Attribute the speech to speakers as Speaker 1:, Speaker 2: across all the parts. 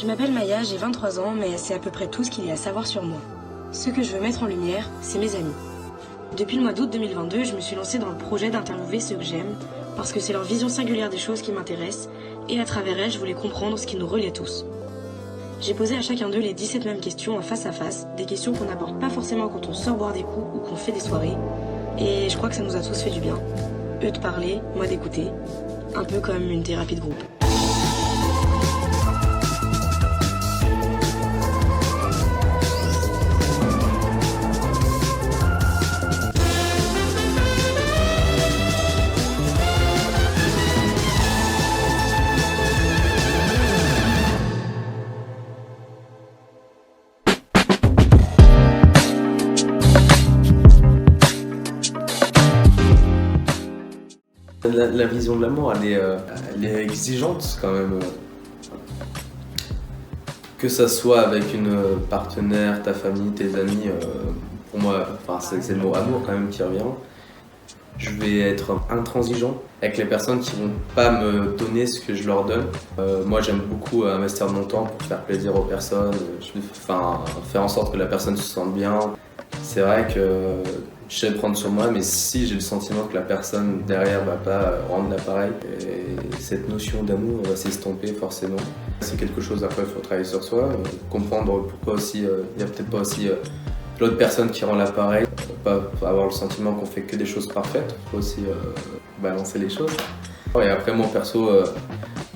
Speaker 1: Je m'appelle Maya, j'ai 23 ans, mais c'est à peu près tout ce qu'il y a à savoir sur moi. Ce que je veux mettre en lumière, c'est mes amis. Depuis le mois d'août 2022, je me suis lancée dans le projet d'interviewer ceux que j'aime, parce que c'est leur vision singulière des choses qui m'intéresse, et à travers elle, je voulais comprendre ce qui nous relie tous. J'ai posé à chacun d'eux les 17 mêmes questions en face à face, des questions qu'on n'aborde pas forcément quand on sort boire des coups ou qu'on fait des soirées, et je crois que ça nous a tous fait du bien. Eux de parler, moi d'écouter, un peu comme une thérapie de groupe.
Speaker 2: La vision de l'amour, elle est exigeante quand même. Que ça soit avec une partenaire, ta famille, tes amis, pour moi, c'est le mot amour quand même qui revient. Je vais être intransigeant avec les personnes qui vont pas me donner ce que je leur donne. Moi j'aime beaucoup investir de mon temps pour faire plaisir aux personnes, faire en sorte que la personne se sente bien. C'est vrai que je sais prendre sur moi, mais si j'ai le sentiment que la personne derrière va pas rendre l'appareil, cette notion d'amour va s'estomper forcément. C'est quelque chose après il faut travailler sur soi, comprendre pourquoi aussi il y a peut-être pas aussi l'autre personne qui rend l'appareil, pas avoir le sentiment qu'on fait que des choses parfaites, il faut aussi balancer les choses. Et après moi perso,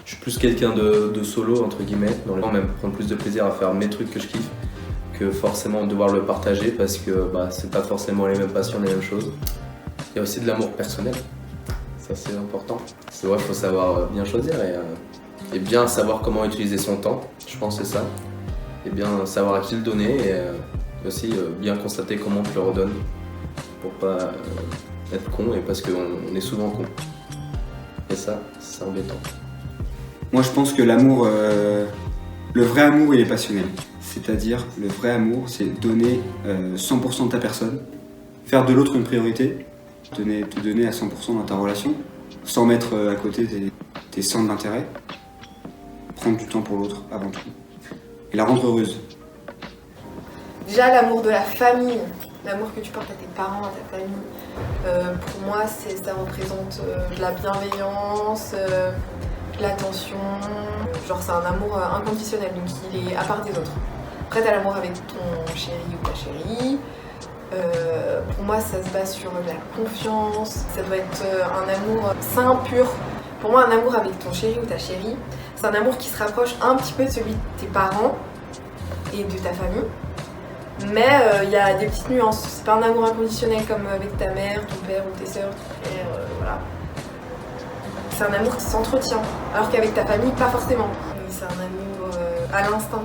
Speaker 2: je suis plus quelqu'un de solo entre guillemets, dans le temps même prendre plus de plaisir à faire mes trucs que je kiffe, que forcément devoir le partager parce que c'est pas forcément les mêmes passions, les mêmes choses. Il y a aussi de l'amour personnel, ça c'est important. C'est vrai, il faut savoir bien choisir et bien savoir comment utiliser son temps, je pense que c'est ça. Et bien savoir à qui le donner et aussi bien constater comment on te le redonne pour pas être con et parce qu'on est souvent con. Et ça, c'est embêtant.
Speaker 3: Moi je pense que l'amour, le vrai amour il est passionnel. C'est-à-dire, le vrai amour, c'est donner 100% de ta personne, faire de l'autre une priorité, te donner à 100% dans ta relation, sans mettre à côté tes centres d'intérêt, prendre du temps pour l'autre avant tout, et la rendre heureuse.
Speaker 4: Déjà, l'amour de la famille, l'amour que tu portes à tes parents, à ta famille, pour moi, ça représente de la bienveillance, de l'attention, genre c'est un amour inconditionnel, donc il est à part des autres. Après, t'as l'amour avec ton chéri ou ta chérie. Pour moi, ça se base sur de la confiance. Ça doit être un amour sain, pur. Pour moi, un amour avec ton chéri ou ta chérie, c'est un amour qui se rapproche un petit peu de celui de tes parents et de ta famille. Mais il y a des petites nuances. C'est pas un amour inconditionnel comme avec ta mère, ton père ou tes sœurs, ton frère, voilà. C'est un amour qui s'entretient. Alors qu'avec ta famille, pas forcément. C'est un amour à l'instinct.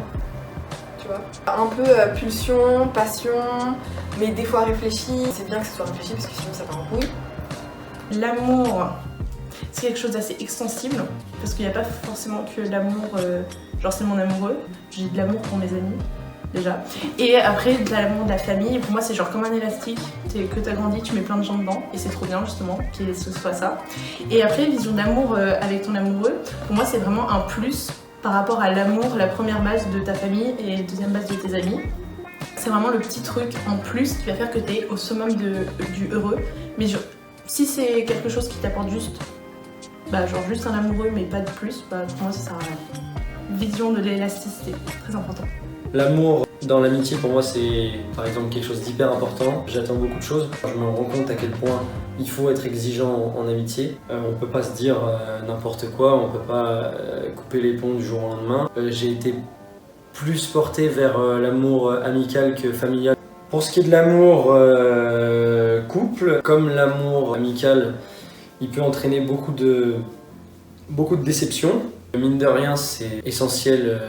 Speaker 4: Un peu pulsion, passion, mais des fois réfléchi. C'est bien que ce soit réfléchi parce que sinon ça part en couille.
Speaker 5: L'amour, c'est quelque chose d'assez extensible parce qu'il n'y a pas forcément que l'amour, genre c'est mon amoureux. J'ai de l'amour pour mes amis déjà. Et après de l'amour de la famille, pour moi c'est genre comme un élastique que tu as grandi, tu mets plein de gens dedans et c'est trop bien justement que ce soit ça. Et après vision d'amour avec ton amoureux, pour moi c'est vraiment un plus par rapport à l'amour, la première base de ta famille et la deuxième base de tes amis. C'est vraiment le petit truc en plus qui va faire que tu es au summum du heureux. Mais si c'est quelque chose qui t'apporte juste un amoureux mais pas de plus, pour moi ça sert à rien. Vision de l'élasticité, très important.
Speaker 6: L'amour dans l'amitié pour moi c'est par exemple quelque chose d'hyper important. J'attends beaucoup de choses. Je me rends compte à quel point il faut être exigeant en amitié. On peut pas se dire n'importe quoi, on peut pas couper les ponts du jour au lendemain. J'ai été plus porté vers l'amour amical que familial. Pour ce qui est de l'amour couple, comme l'amour amical, il peut entraîner beaucoup de déceptions. Mine de rien, c'est essentiel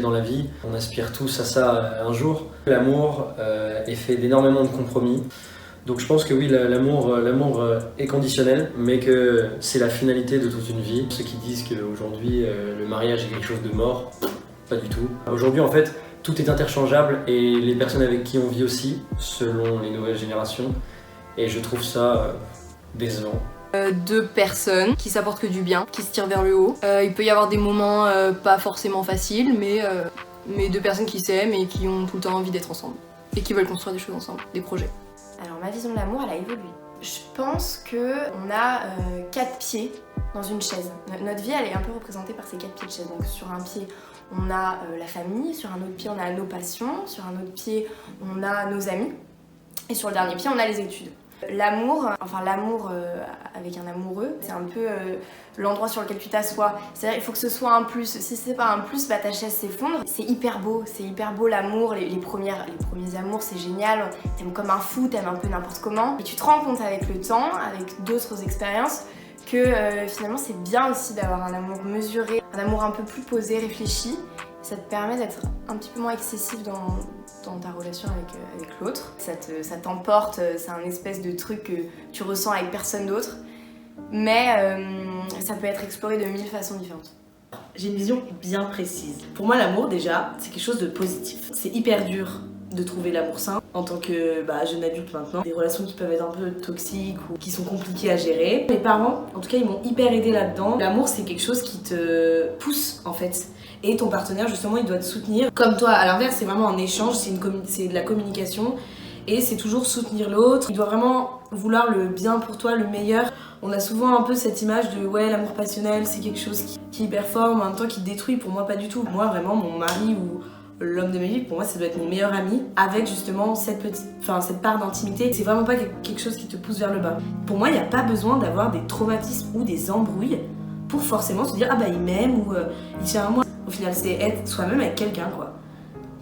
Speaker 6: dans la vie. On aspire tous à ça un jour. L'amour est fait d'énormément de compromis. Donc je pense que oui, l'amour est conditionnel, mais que c'est la finalité de toute une vie. Ceux qui disent qu'aujourd'hui le mariage est quelque chose de mort, pas du tout. Aujourd'hui en fait, tout est interchangeable et les personnes avec qui on vit aussi, selon les nouvelles générations. Et je trouve ça décevant.
Speaker 7: Deux personnes qui s'apportent que du bien, qui se tirent vers le haut. Il peut y avoir des moments pas forcément faciles, mais deux personnes qui s'aiment et qui ont tout le temps envie d'être ensemble. Et qui veulent construire des choses ensemble, des projets.
Speaker 8: Alors ma vision de l'amour, elle a évolué. Je pense qu'on a 4 pieds dans une chaise. Notre vie, elle est un peu représentée par ces 4 pieds de chaise. Donc sur un pied, on a la famille, sur un autre pied, on a nos passions, sur un autre pied, on a nos amis, et sur le dernier pied, on a les études. L'amour, avec un amoureux, c'est un peu l'endroit sur lequel tu t'assois. C'est-à-dire il faut que ce soit un plus. Si c'est pas un plus, ta chaise s'effondre. C'est hyper beau l'amour. Les premiers amours, c'est génial. T'aimes comme un fou, t'aimes un peu n'importe comment. Et tu te rends compte avec le temps, avec d'autres expériences, que finalement c'est bien aussi d'avoir un amour mesuré, un amour un peu plus posé, réfléchi. Ça te permet d'être un petit peu moins excessif dans ta relation avec l'autre. Ça t'emporte, c'est un espèce de truc que tu ressens avec personne d'autre. Mais ça peut être exploré de 1000 façons différentes.
Speaker 9: J'ai une vision bien précise. Pour moi, l'amour, déjà, c'est quelque chose de positif. C'est hyper dur de trouver l'amour sain en tant que jeune adulte maintenant. Des relations qui peuvent être un peu toxiques ou qui sont compliquées à gérer. Mes parents, en tout cas, ils m'ont hyper aidé là-dedans. L'amour, c'est quelque chose qui te pousse, en fait. Et ton partenaire, justement, il doit te soutenir. Comme toi, à l'inverse, c'est vraiment un échange, c'est de la communication. Et c'est toujours soutenir l'autre. Il doit vraiment vouloir le bien pour toi, le meilleur. On a souvent un peu cette image de l'amour passionnel, c'est quelque chose qui est hyper fort, mais en même temps qui te détruit. Pour moi, pas du tout. Moi, vraiment, mon mari ou l'homme de ma vie, pour moi, ça doit être mon meilleur ami, avec justement cette part d'intimité. C'est vraiment pas quelque chose qui te pousse vers le bas. Pour moi, il n'y a pas besoin d'avoir des traumatismes ou des embrouilles pour forcément se dire il m'aime ou il tient à moi. Au final, c'est être soi-même avec quelqu'un, quoi.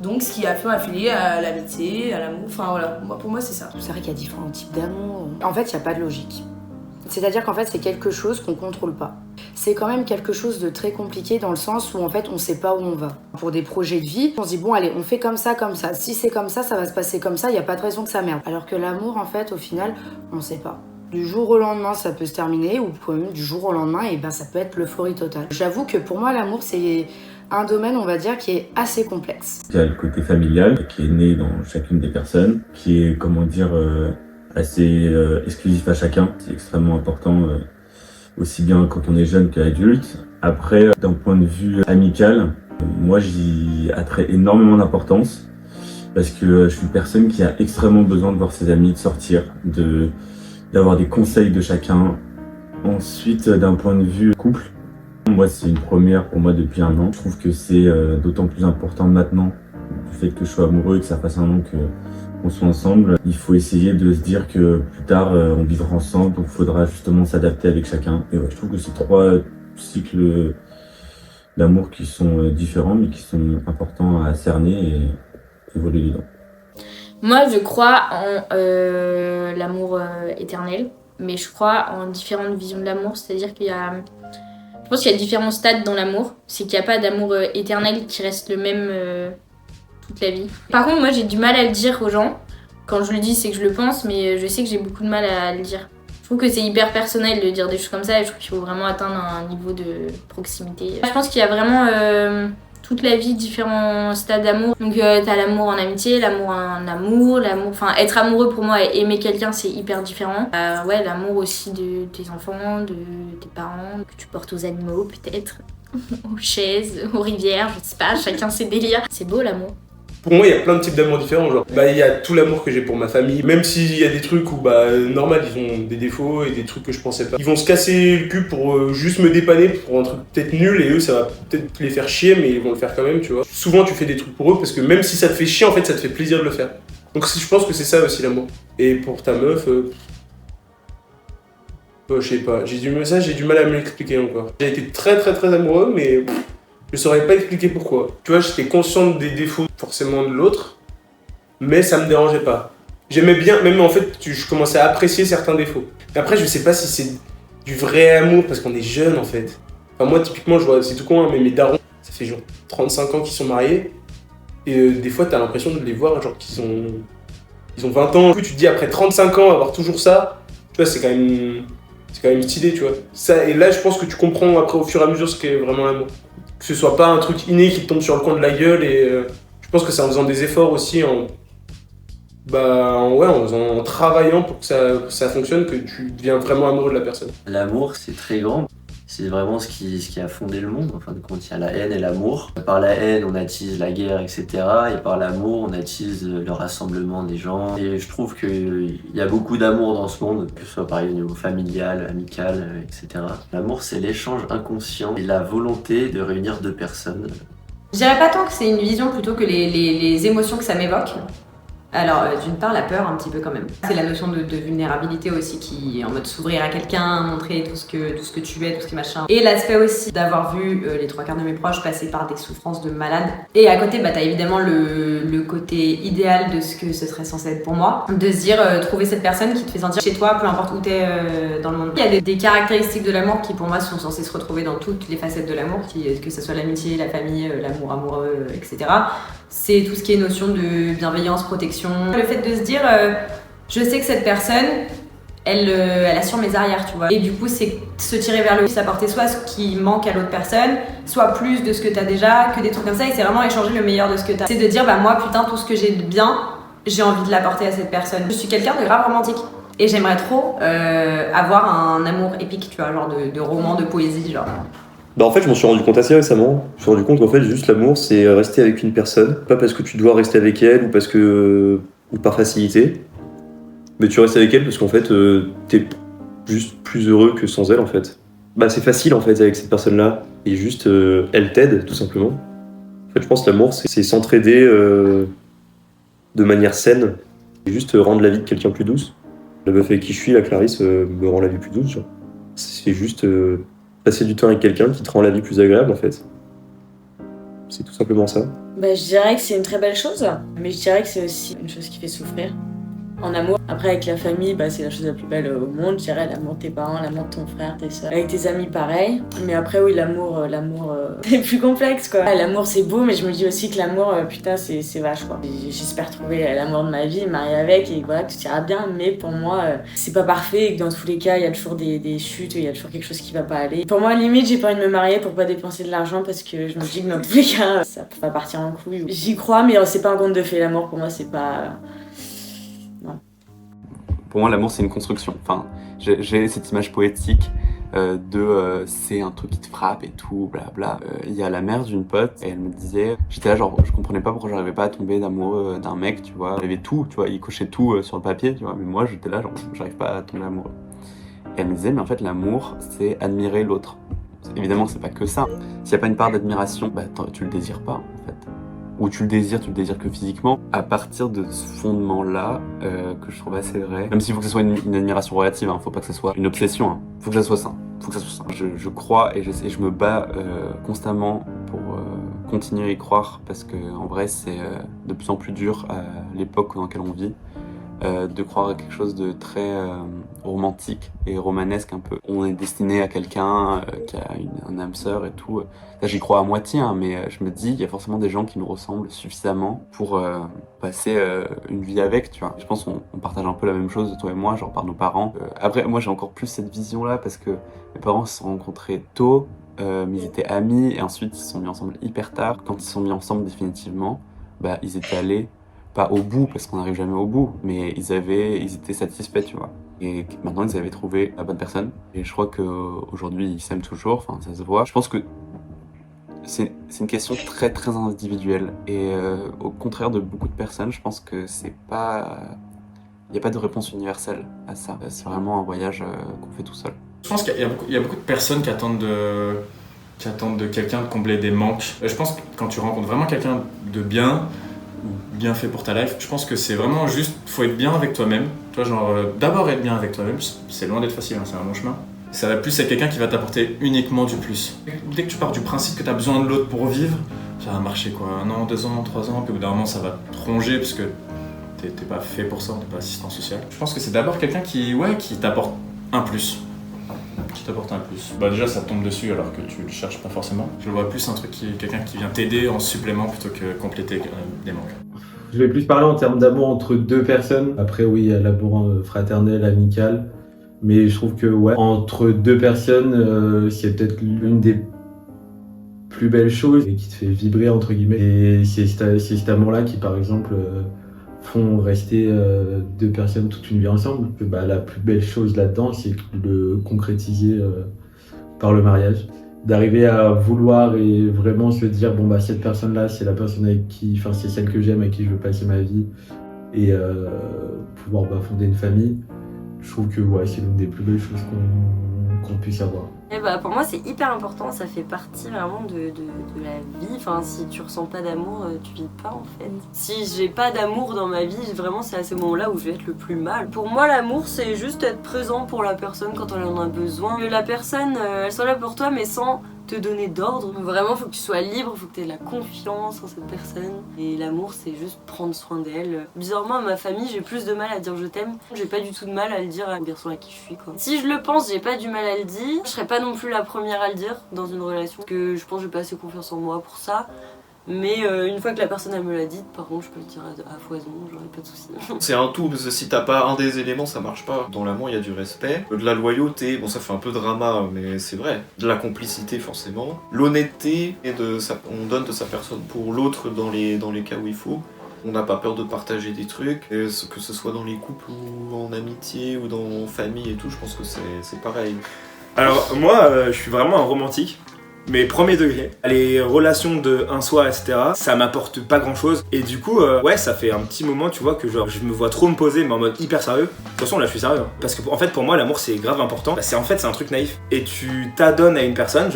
Speaker 9: Donc, ce qui a fait affilier à l'amitié, à l'amour, pour moi, c'est ça.
Speaker 10: C'est vrai qu'il y a différents types d'amour. En fait, il n'y a pas de logique. C'est-à-dire qu'en fait, c'est quelque chose qu'on contrôle pas. C'est quand même quelque chose de très compliqué dans le sens où, en fait, on sait pas où on va. Pour des projets de vie, on se dit, bon, allez, on fait comme ça. Si c'est comme ça va se passer comme ça, il n'y a pas de raison que ça merde. Alors que l'amour, en fait, au final, on sait pas. Du jour au lendemain, ça peut se terminer, ou même du jour au lendemain, ça peut être l'euphorie totale. J'avoue que pour moi, l'amour, c'est un domaine, on va dire, qui est assez complexe.
Speaker 11: Il y a le côté familial qui est né dans chacune des personnes, qui est, assez exclusif à chacun. C'est extrêmement important, aussi bien quand on est jeune qu'adulte. Après, d'un point de vue amical, moi, j'y attrais énormément d'importance parce que je suis une personne qui a extrêmement besoin de voir ses amis, de sortir, d'avoir des conseils de chacun. Ensuite, d'un point de vue couple, moi, c'est une première pour moi depuis 1 an. Je trouve que c'est d'autant plus important maintenant, du fait que je sois amoureux et que ça fasse 1 an qu'on soit ensemble. Il faut essayer de se dire que plus tard, on vivra ensemble, donc il faudra justement s'adapter avec chacun. Et je trouve que c'est 3 cycles d'amour qui sont différents, mais qui sont importants à cerner et évoluer dedans.
Speaker 12: Moi, je crois en l'amour éternel, mais je crois en différentes visions de l'amour, c'est-à-dire je pense qu'il y a différents stades dans l'amour. C'est qu'il n'y a pas d'amour éternel qui reste le même toute la vie. Par contre, moi, j'ai du mal à le dire aux gens. Quand je le dis, c'est que je le pense, mais je sais que j'ai beaucoup de mal à le dire. Je trouve que c'est hyper personnel de dire des choses comme ça et je trouve qu'il faut vraiment atteindre un niveau de proximité. Je pense qu'il y a vraiment toute la vie différents stades d'amour. Donc t'as l'amour en amitié, l'amour en amour, être amoureux pour moi et aimer quelqu'un c'est hyper différent. L'amour aussi de tes enfants, de tes parents, que tu portes aux animaux peut-être, aux chaises, aux rivières, je sais pas, chacun ses délires. C'est beau l'amour.
Speaker 13: Pour moi, il y a plein de types d'amour différents. Il y a tout l'amour que j'ai pour ma famille, même s'il y a des trucs où, normal, ils ont des défauts et des trucs que je pensais pas. Ils vont se casser le cul pour juste me dépanner pour un truc peut-être nul et eux, ça va peut-être les faire chier, mais ils vont le faire quand même, tu vois. Souvent, tu fais des trucs pour eux parce que même si ça te fait chier, en fait, ça te fait plaisir de le faire. Donc, je pense que c'est ça aussi l'amour. Et pour ta meuf, je sais pas, j'ai du mal à me l'expliquer encore. J'ai été très très très amoureux, mais je saurais pas expliquer pourquoi. Tu vois, j'étais consciente des défauts forcément de l'autre, mais ça me dérangeait pas. J'aimais bien, même en fait, je commençais à apprécier certains défauts. Et après, je sais pas si c'est du vrai amour, parce qu'on est jeune en fait. Enfin, moi, typiquement, je vois, c'est tout con, mais mes darons, ça fait genre 35 ans qu'ils sont mariés, et des fois, t'as l'impression de les voir, genre qu'ils ont 20 ans. Du coup, tu te dis, après 35 ans, avoir toujours ça, tu vois, c'est quand même stylé, tu vois. Ça, et là, je pense que tu comprends après, au fur et à mesure, ce qu'est vraiment l'amour. Que ce soit pas un truc inné qui te tombe sur le coin de la gueule et je pense que c'est en faisant des efforts aussi, en Ouais, en travaillant pour que ça fonctionne, que tu deviens vraiment amoureux de la personne.
Speaker 14: L'amour, c'est très grand. C'est vraiment ce qui a fondé le monde. En fin de compte, il y a la haine et l'amour. Par la haine, on attise la guerre, etc. Et par l'amour, on attise le rassemblement des gens. Et je trouve qu'il y a beaucoup d'amour dans ce monde, que ce soit pareil au niveau familial, amical, etc. L'amour, c'est l'échange inconscient et la volonté de réunir deux personnes.
Speaker 15: Je dirais pas tant que c'est une vision plutôt que les émotions que ça m'évoque. Alors, d'une part, la peur, un petit peu quand même. C'est la notion de vulnérabilité aussi qui est en mode s'ouvrir à quelqu'un, montrer tout ce que tu es, tout ce qui est machin. Et l'aspect aussi d'avoir vu les 3/4 de mes proches passer par des souffrances de malade. Et à côté, t'as évidemment le côté idéal de ce que ce serait censé être pour moi. De se dire, trouver cette personne qui te fait sentir chez toi, peu importe où t'es dans le monde. Il y a des caractéristiques de l'amour qui, pour moi, sont censées se retrouver dans toutes les facettes de l'amour, que ce soit l'amitié, la famille, l'amour amoureux, etc. C'est tout ce qui est notion de bienveillance, protection. Le fait de se dire, je sais que cette personne, elle assure mes arrières, tu vois. Et du coup, c'est se tirer vers le haut, s'apporter soit ce qui manque à l'autre personne, soit plus de ce que t'as déjà, que des trucs comme ça. Et c'est vraiment échanger le meilleur de ce que t'as. C'est de dire, moi, putain, tout ce que j'ai de bien, j'ai envie de l'apporter à cette personne. Je suis quelqu'un de grave romantique. Et j'aimerais trop avoir un amour épique, tu vois, genre de roman, de poésie, genre.
Speaker 16: En fait, je m'en suis rendu compte assez récemment. Je me suis rendu compte qu'en fait, juste l'amour, c'est rester avec une personne. Pas parce que tu dois rester avec elle ou par facilité. Mais tu restes avec elle parce qu'en fait, t'es juste plus heureux que sans elle, en fait. C'est facile, en fait, avec cette personne-là. Et juste, elle t'aide, tout simplement. En fait, je pense que l'amour, c'est s'entraider de manière saine. Et juste rendre la vie de quelqu'un plus douce. La meuf avec qui je suis, la Clarisse, me rend la vie plus douce, genre. C'est juste... passer du temps avec quelqu'un qui te rend la vie plus agréable, en fait. C'est tout simplement ça.
Speaker 9: Je dirais que c'est une très belle chose, mais je dirais que c'est aussi une chose qui fait souffrir. En amour. Après, avec la famille, c'est la chose la plus belle au monde, je dirais, l'amour de tes parents, l'amour de ton frère, tes soeurs. Avec tes amis, pareil. Mais après, oui, l'amour, c'est plus complexe, quoi. L'amour, c'est beau, mais je me dis aussi que l'amour, putain, c'est vache, quoi. J'espère trouver l'amour de ma vie, me marier avec, et voilà, que tout ira bien. Mais pour moi, c'est pas parfait, et que dans tous les cas, il y a toujours des chutes, il y a toujours quelque chose qui va pas aller. Pour moi, limite, j'ai pas envie de me marier pour pas dépenser de l'argent, parce que je me dis que dans tous les cas, ça peut pas partir en couille. J'y crois, mais c'est pas un conte de fées. L'amour, pour moi, c'est pas...
Speaker 17: Pour moi, l'amour, c'est une construction. Enfin, j'ai cette image poétique c'est un truc qui te frappe et tout, blabla. Il y a la mère d'une pote et elle me disait, j'étais là genre, je comprenais pas pourquoi j'arrivais pas à tomber d'amoureux d'un mec, tu vois. Il avait tout, tu vois, il cochait tout sur le papier, tu vois. Mais moi, j'étais là genre, j'arrive pas à tomber amoureux. Et elle me disait, mais en fait, l'amour, c'est admirer l'autre. Évidemment, c'est pas que ça. S'il y a pas une part d'admiration, tu le désires pas, en fait. Ou tu le désires que physiquement. À partir de ce fondement-là, que je trouve assez vrai, même s'il faut que ce soit une admiration relative, faut pas que ce soit une obsession, faut que ça soit sain. Je crois et je me bats constamment pour continuer à y croire, parce que en vrai, c'est de plus en plus dur à l'époque dans laquelle on vit. De croire à quelque chose de très romantique et romanesque un peu. On est destiné à quelqu'un qui a une âme sœur et tout. Là, j'y crois à moitié, mais je me dis, il y a forcément des gens qui nous ressemblent suffisamment pour passer une vie avec, tu vois. Je pense qu'on partage un peu la même chose, toi et moi, genre par nos parents. Après, moi, j'ai encore plus cette vision-là parce que mes parents se sont rencontrés tôt, mais ils étaient amis et ensuite ils se sont mis ensemble hyper tard. Quand ils se sont mis ensemble définitivement, ils étaient allés pas au bout, parce qu'on n'arrive jamais au bout, mais ils étaient satisfaits, tu vois. Et maintenant, ils avaient trouvé la bonne personne. Et je crois qu'aujourd'hui, ils s'aiment toujours, enfin, ça se voit. Je pense que c'est une question très, très individuelle. Et au contraire de beaucoup de personnes, je pense que c'est pas... Il n'y a pas de réponse universelle à ça. C'est vraiment un voyage qu'on fait tout seul.
Speaker 18: Je pense qu'il y a beaucoup de personnes qui attendent de quelqu'un de combler des manques. Je pense que quand tu rencontres vraiment quelqu'un de bien fait pour ta life, je pense que c'est vraiment juste, faut être bien avec toi-même. Tu vois, genre, d'abord être bien avec toi-même, c'est loin d'être facile, c'est un long chemin. Ça va plus être quelqu'un qui va t'apporter uniquement du plus. Dès que tu pars du principe que tu as besoin de l'autre pour vivre, ça va marcher quoi, 1 an, 2 ans, 3 ans, puis au bout d'un moment ça va te ronger parce que t'es pas fait pour ça, t'es pas assistant social. Je pense que c'est d'abord quelqu'un qui t'apporte un plus. Déjà ça te tombe dessus alors que tu le cherches pas forcément. Je le vois plus un truc quelqu'un qui vient t'aider en supplément plutôt que compléter des manques.
Speaker 19: Je vais plus parler en termes d'amour entre deux personnes. Après oui, il y a l'amour fraternel, amical. Mais je trouve que entre deux personnes, c'est peut-être l'une des plus belles choses et qui te fait vibrer entre guillemets. Et c'est cet amour-là qui par exemple font rester deux personnes toute une vie ensemble. La plus belle chose là-dedans, c'est de le concrétiser par le mariage. D'arriver à vouloir et vraiment se dire cette personne-là, c'est la personne avec qui, c'est celle que j'aime, avec qui je veux passer ma vie, et pouvoir fonder une famille. Je trouve que c'est l'une des plus belles choses qu'on puisse avoir.
Speaker 20: Et pour moi c'est hyper important, ça fait partie vraiment de la vie. Si tu ressens pas d'amour, tu vis pas en fait. Si j'ai pas d'amour dans ma vie, vraiment c'est à ce moment-là où je vais être le plus mal. Pour moi l'amour c'est juste être présent pour la personne quand elle en a besoin. Que la personne elle soit là pour toi mais sans te donner d'ordre. Vraiment faut que tu sois libre, faut que tu aies de la confiance en cette personne. Et l'amour c'est juste prendre soin d'elle. Bizarrement à ma famille j'ai plus de mal à dire je t'aime. J'ai pas du tout de mal à le dire au garçon à qui je suis quoi. Si je le pense j'ai pas du mal à le dire. Je serais pas non plus la première à le dire dans une relation. Parce que je pense que j'ai pas assez confiance en moi pour ça. Mais une fois que la personne elle me l'a dit, par contre je peux le dire à foison, j'aurais pas de soucis.
Speaker 21: C'est un tout, parce que si t'as pas un des éléments ça marche pas. Dans l'amour il y a du respect, de la loyauté, ça fait un peu drama mais c'est vrai. De la complicité forcément. L'honnêteté, et on donne de sa personne pour l'autre dans les cas où il faut. On n'a pas peur de partager des trucs, et que ce soit dans les couples ou en amitié ou dans famille et tout, je pense que c'est pareil.
Speaker 22: Alors moi je suis vraiment un romantique. Mais premier degré, les relations de un soir, etc., ça m'apporte pas grand chose. Et du coup, ça fait un petit moment, tu vois, que je me vois trop me poser, mais en mode hyper sérieux. De toute façon, là, je suis sérieux. Parce que, en fait, pour moi, l'amour, c'est grave important. C'est un truc naïf. Et tu t'adonnes à une personne,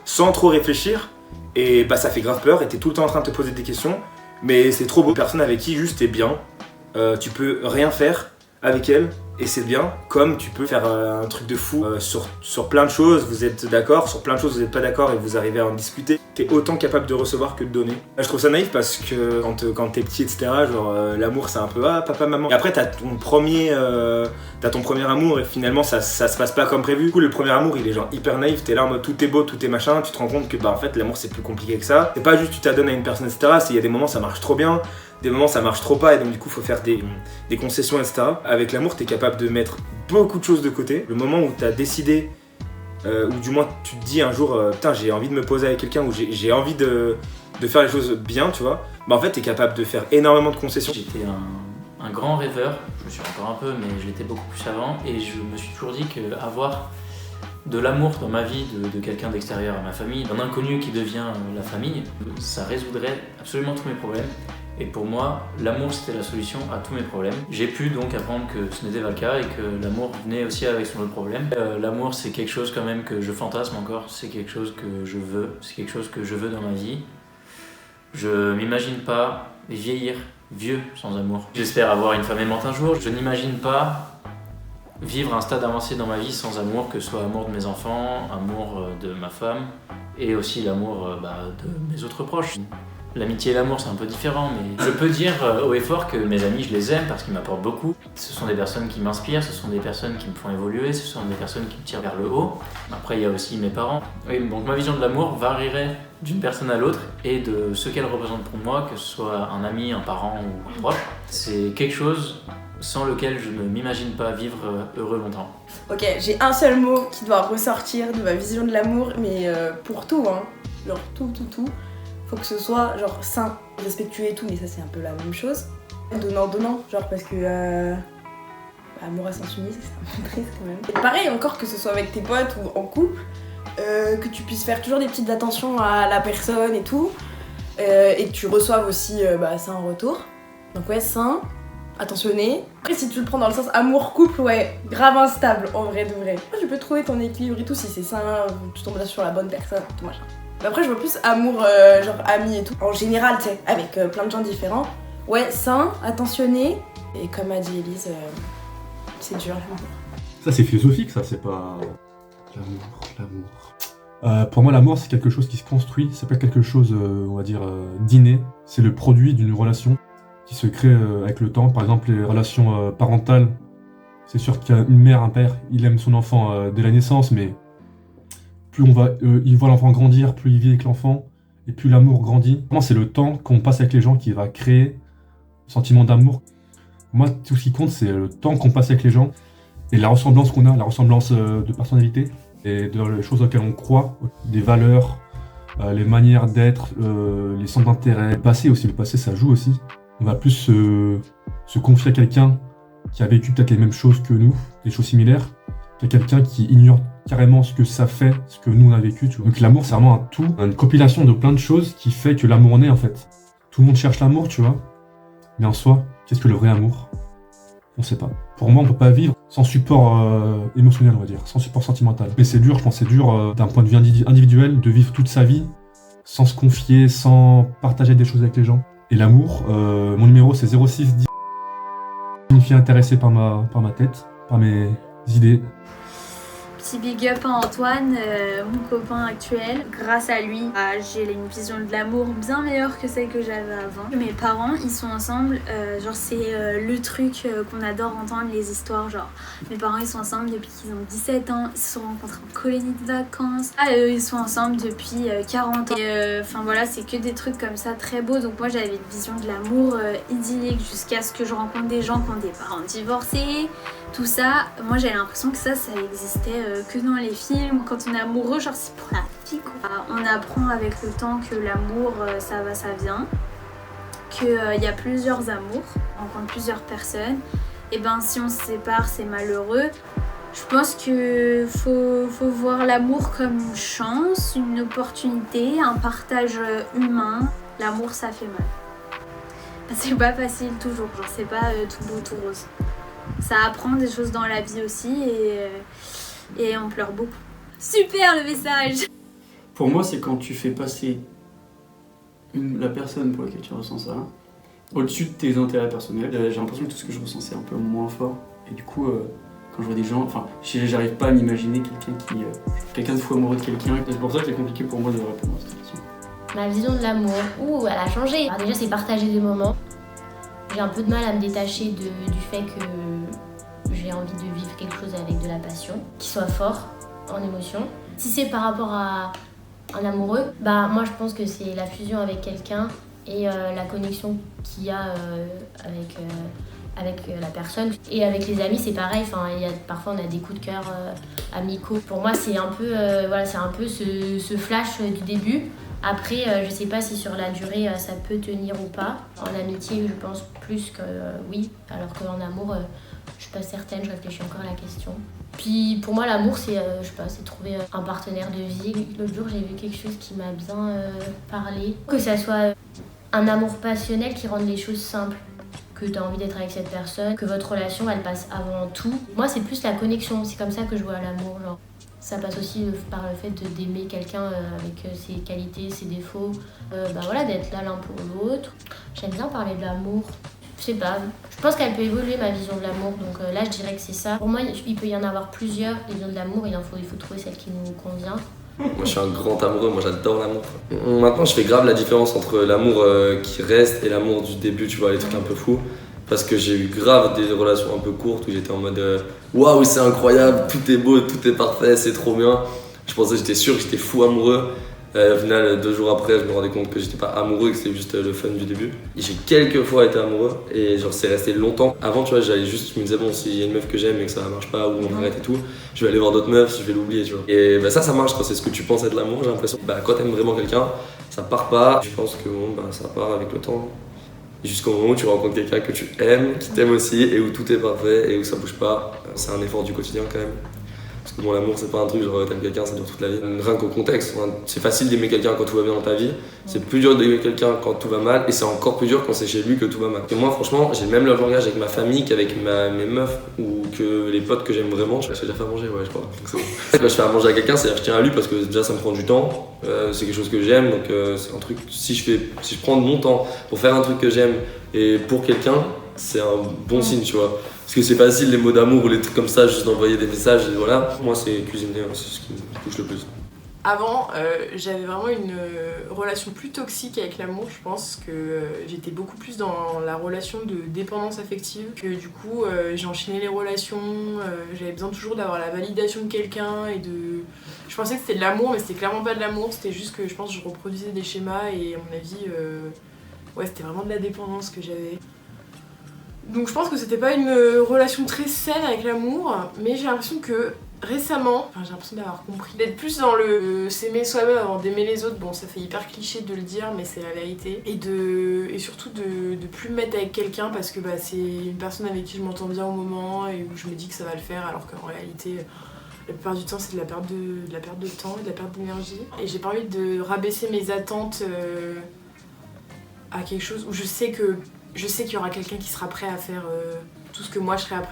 Speaker 22: sans trop réfléchir. Et ça fait grave peur. Et t'es tout le temps en train de te poser des questions. Mais c'est trop beau. Personne avec qui juste t'es bien. Tu peux rien faire avec elle. Et c'est bien, comme tu peux faire un truc de fou sur plein de choses, vous êtes d'accord, sur plein de choses vous n'êtes pas d'accord et vous arrivez à en discuter. T'es autant capable de recevoir que de donner. Je trouve ça naïf parce que quand t'es petit, etc., l'amour c'est un peu papa, maman. Et après t'as ton premier amour et finalement ça se passe pas comme prévu. Du coup le premier amour il est hyper naïf, t'es là en mode tout est beau, tout est machin, tu te rends compte que en fait l'amour c'est plus compliqué que ça. C'est pas juste tu t'adonnes à une personne, etc., il y a des moments ça marche trop bien. Des moments ça marche trop pas et donc du coup faut faire des concessions, etc. Avec l'amour t'es capable de mettre beaucoup de choses de côté. Le moment où t'as décidé, ou du moins tu te dis un jour putain j'ai envie de me poser avec quelqu'un ou j'ai envie de faire les choses bien, tu vois, en fait t'es capable de faire énormément de concessions.
Speaker 23: J'étais un grand rêveur, je le suis encore un peu mais je l'étais beaucoup plus avant et je me suis toujours dit qu'avoir de l'amour dans ma vie de quelqu'un d'extérieur à ma famille, d'un inconnu qui devient la famille, ça résoudrait absolument tous mes problèmes. Et pour moi, l'amour c'était la solution à tous mes problèmes. J'ai pu donc apprendre que ce n'était pas le cas et que l'amour venait aussi avec son autre problème. L'amour c'est quelque chose quand même que je fantasme encore, c'est quelque chose que je veux, c'est quelque chose que je veux dans ma vie. Je m'imagine pas vieillir vieux sans amour. J'espère avoir une femme aimante un jour. Je n'imagine pas vivre un stade avancé dans ma vie sans amour, que ce soit amour de mes enfants, amour de ma femme et aussi l'amour de mes autres proches. L'amitié et l'amour c'est un peu différent, mais je peux dire haut et fort que mes amis je les aime parce qu'ils m'apportent beaucoup. Ce sont des personnes qui m'inspirent, ce sont des personnes qui me font évoluer, ce sont des personnes qui me tirent vers le haut. Après il y a aussi mes parents. Oui, donc ma vision de l'amour varierait d'une personne à l'autre et de ce qu'elle représente pour moi, que ce soit un ami, un parent ou un proche. C'est quelque chose sans lequel je ne m'imagine pas vivre heureux longtemps.
Speaker 5: Ok, j'ai un seul mot qui doit ressortir de ma vision de l'amour, mais pour tout, tout. Faut que ce soit sain, respectueux et tout, mais ça c'est un peu la même chose. Donnant, parce que amour à sens unique, c'est un peu triste quand même. Et pareil encore que ce soit avec tes potes ou en couple, que tu puisses faire toujours des petites attentions à la personne et tout, et que tu reçoives aussi ça en retour. Donc sain, attentionné. Après si tu le prends dans le sens amour-couple, grave instable en vrai de vrai. Tu peux trouver ton équilibre et tout si c'est sain, tu tombes là sur la bonne personne, tout machin. Mais après je vois plus amour ami et tout. En général tu sais, avec plein de gens différents. Sain, attentionné. Et comme a dit Elise, c'est dur l'amour.
Speaker 24: Ça c'est philosophique, ça c'est pas... L'amour. Pour moi l'amour c'est quelque chose qui se construit, c'est pas quelque chose on va dire d'inné. C'est le produit d'une relation qui se crée avec le temps. Par exemple les relations parentales, c'est sûr qu'il y a une mère, un père, il aime son enfant dès la naissance, mais plus il voit l'enfant grandir, plus il vit avec l'enfant, et plus l'amour grandit. Moi, c'est le temps qu'on passe avec les gens qui va créer le sentiment d'amour. Moi, tout ce qui compte, c'est le temps qu'on passe avec les gens, et la ressemblance qu'on a, la ressemblance de personnalité, et de les choses auxquelles on croit, des valeurs, les manières d'être, les centres d'intérêt. Le passé aussi, ça joue aussi. On va plus se confier à quelqu'un qui a vécu peut-être les mêmes choses que nous, des choses similaires, qu'à quelqu'un qui ignore carrément ce que ça fait, ce que nous on a vécu, tu vois. Donc l'amour c'est vraiment un tout, une compilation de plein de choses qui fait que l'amour naît en fait. Tout le monde cherche l'amour, tu vois, mais en soi, qu'est-ce que le vrai amour? On sait pas. Pour moi, on peut pas vivre sans support émotionnel, on va dire, sans support sentimental. Mais c'est dur, je pense que c'est dur d'un point de vue individuel de vivre toute sa vie sans se confier, sans partager des choses avec les gens. Et l'amour, mon numéro c'est 06 10. Une fille intéressée par ma tête, par mes idées.
Speaker 1: Petit big up à Antoine, mon copain actuel. Grâce à lui, j'ai une vision de l'amour bien meilleure que celle que j'avais avant. Mes parents, ils sont ensemble, genre c'est le truc qu'on adore entendre, les histoires, genre mes parents ils sont ensemble depuis qu'ils ont 17 ans, ils se sont rencontrés en colonie de vacances. Ils sont ensemble depuis 40 ans. Et enfin voilà, c'est que des trucs comme ça très beaux. Donc moi j'avais une vision de l'amour idyllique jusqu'à ce que je rencontre des gens qui ont des parents divorcés. Tout ça, moi j'avais l'impression que ça existait que dans les films. Quand on est amoureux, genre c'est pour la vie quoi. On apprend avec le temps que l'amour ça va, ça vient, qu'il y a plusieurs amours, on rencontre plusieurs personnes. Et ben si on se sépare c'est malheureux. Je pense que faut voir l'amour comme une chance, une opportunité, un partage humain. L'amour ça fait mal. C'est pas facile toujours, genre c'est pas tout beau tout rose. Ça apprend des choses dans la vie aussi et on pleure beaucoup. Super le message!
Speaker 2: Pour moi, c'est quand tu fais passer la personne pour laquelle tu ressens ça au-dessus de tes intérêts personnels. J'ai l'impression que tout ce que je ressens c'est un peu moins fort. Et du coup, quand je vois des gens, enfin, j'arrive pas à m'imaginer quelqu'un de fou amoureux de quelqu'un. C'est pour ça que c'est compliqué pour moi de répondre à cette question.
Speaker 3: Ma vision de l'amour, elle a changé. Alors déjà, c'est partager des moments. J'ai un peu de mal à me détacher du fait que j'ai envie de vivre quelque chose avec de la passion, qui soit fort en émotion. Si c'est par rapport à un amoureux, moi je pense que c'est la fusion avec quelqu'un et la connexion qu'il y a avec la personne. Et avec les amis c'est pareil, parfois on a des coups de cœur amicaux. Pour moi c'est un peu, c'est un peu ce flash du début. Après, je sais pas si sur la durée ça peut tenir ou pas. En amitié, je pense plus que oui, alors qu'en amour, je suis pas certaine, je réfléchis encore à la question. Puis pour moi, l'amour, c'est trouver un partenaire de vie. L'autre jour, j'ai vu quelque chose qui m'a bien parlé. Que ça soit un amour passionnel qui rende les choses simples. Que tu as envie d'être avec cette personne, que votre relation, elle passe avant tout. Moi, c'est plus la connexion, c'est comme ça que je vois l'amour. Genre. Ça passe aussi par le fait d'aimer quelqu'un avec ses qualités, ses défauts, d'être là l'un pour l'autre. J'aime bien parler de l'amour. Je sais pas, je pense qu'elle peut évoluer ma vision de l'amour, donc là je dirais que c'est ça. Pour moi, il peut y en avoir plusieurs visions de l'amour, il faut trouver celle qui nous convient.
Speaker 4: Moi je suis un grand amoureux, moi j'adore l'amour. Maintenant je fais grave la différence entre l'amour qui reste et l'amour du début, tu vois, les trucs un peu fous. Parce que j'ai eu grave des relations un peu courtes où j'étais en mode waouh, c'est incroyable, tout est beau, tout est parfait, c'est trop bien. Je pensais, j'étais sûr que j'étais fou amoureux. Au final, 2 jours après, je me rendais compte que j'étais pas amoureux, que c'était juste le fun du début. Et j'ai quelques fois été amoureux et genre c'est resté longtemps. Avant, tu vois, je me disais bon, s'il y a une meuf que j'aime et que ça marche pas ou on arrête et tout, je vais aller voir d'autres meufs, je vais l'oublier, tu vois. Et ça marche quand c'est ce que tu penses être l'amour, j'ai l'impression. Quand t'aimes vraiment quelqu'un, ça part pas. Je pense que ça part avec le temps. Jusqu'au moment où tu rencontres quelqu'un que tu aimes, qui t'aime aussi, et où tout est parfait, et où ça bouge pas. C'est un effort du quotidien quand même. Parce que l'amour c'est pas un truc genre t'aimes quelqu'un, ça dure toute la vie. Rien qu'au contexte, c'est facile d'aimer quelqu'un quand tout va bien dans ta vie, c'est plus dur d'aimer quelqu'un quand tout va mal, et c'est encore plus dur quand c'est chez lui que tout va mal. Et moi franchement, j'ai le même langage avec ma famille qu'avec mes meufs, ou que les potes que j'aime vraiment. Je fais déjà faire manger, ouais je crois. Quand je fais à manger à quelqu'un, c'est-à-dire que je tiens à lui parce que déjà ça me prend du temps, c'est quelque chose que j'aime, donc c'est un truc, si je prends de mon temps pour faire un truc que j'aime et pour quelqu'un, c'est un bon signe, tu vois. Parce que c'est facile les mots d'amour ou les trucs comme ça, juste d'envoyer des messages et voilà. Moi c'est cuisiner, c'est ce qui me touche le plus.
Speaker 5: Avant, j'avais vraiment une relation plus toxique avec l'amour, je pense que j'étais beaucoup plus dans la relation de dépendance affective, que du coup j'enchaînais les relations, j'avais besoin toujours d'avoir la validation de quelqu'un et de... Je pensais que c'était de l'amour, mais c'était clairement pas de l'amour, c'était juste que je pense que je reproduisais des schémas et à mon avis, c'était vraiment de la dépendance que j'avais. Donc je pense que c'était pas une relation très saine avec l'amour, mais j'ai l'impression que Récemment, j'ai l'impression d'avoir compris, d'être plus dans le s'aimer soi-même avant d'aimer les autres. Bon, ça fait hyper cliché de le dire, mais c'est la vérité. Et surtout de plus me mettre avec quelqu'un parce que c'est une personne avec qui je m'entends bien au moment et où je me dis que ça va le faire, alors qu'en réalité, la plupart du temps, c'est de la perte de temps et de la perte d'énergie. Et j'ai pas envie de rabaisser mes attentes à quelque chose où je sais qu'il y aura quelqu'un qui sera prêt à faire tout ce que moi je serais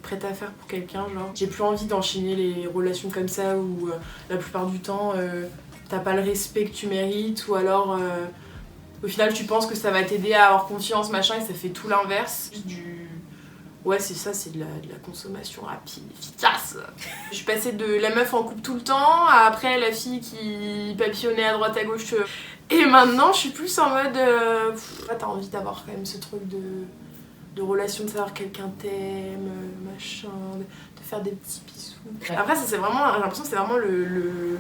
Speaker 5: prête à faire pour quelqu'un. Genre, j'ai plus envie d'enchaîner les relations comme ça où la plupart du temps t'as pas le respect que tu mérites, ou alors au final tu penses que ça va t'aider à avoir confiance machin et ça fait tout l'inverse. Ouais, c'est ça, c'est de la consommation rapide, efficace. Je suis passée de la meuf en couple tout le temps à après la fille qui papillonnait à droite à gauche. Et maintenant, je suis plus en mode. T'as envie d'avoir quand même ce truc de relation, de savoir quelqu'un t'aime, machin, de faire des petits bisous. Après, ça, c'est vraiment. J'ai l'impression que c'est vraiment le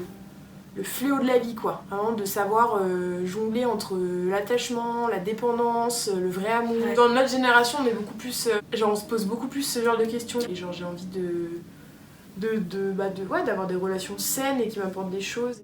Speaker 5: fléau de la vie, quoi. Vraiment de savoir jongler entre l'attachement, la dépendance, le vrai amour. Ouais. Dans notre génération, on est beaucoup plus. On se pose beaucoup plus ce genre de questions. Et j'ai envie d'avoir des relations saines et qui m'apportent des choses.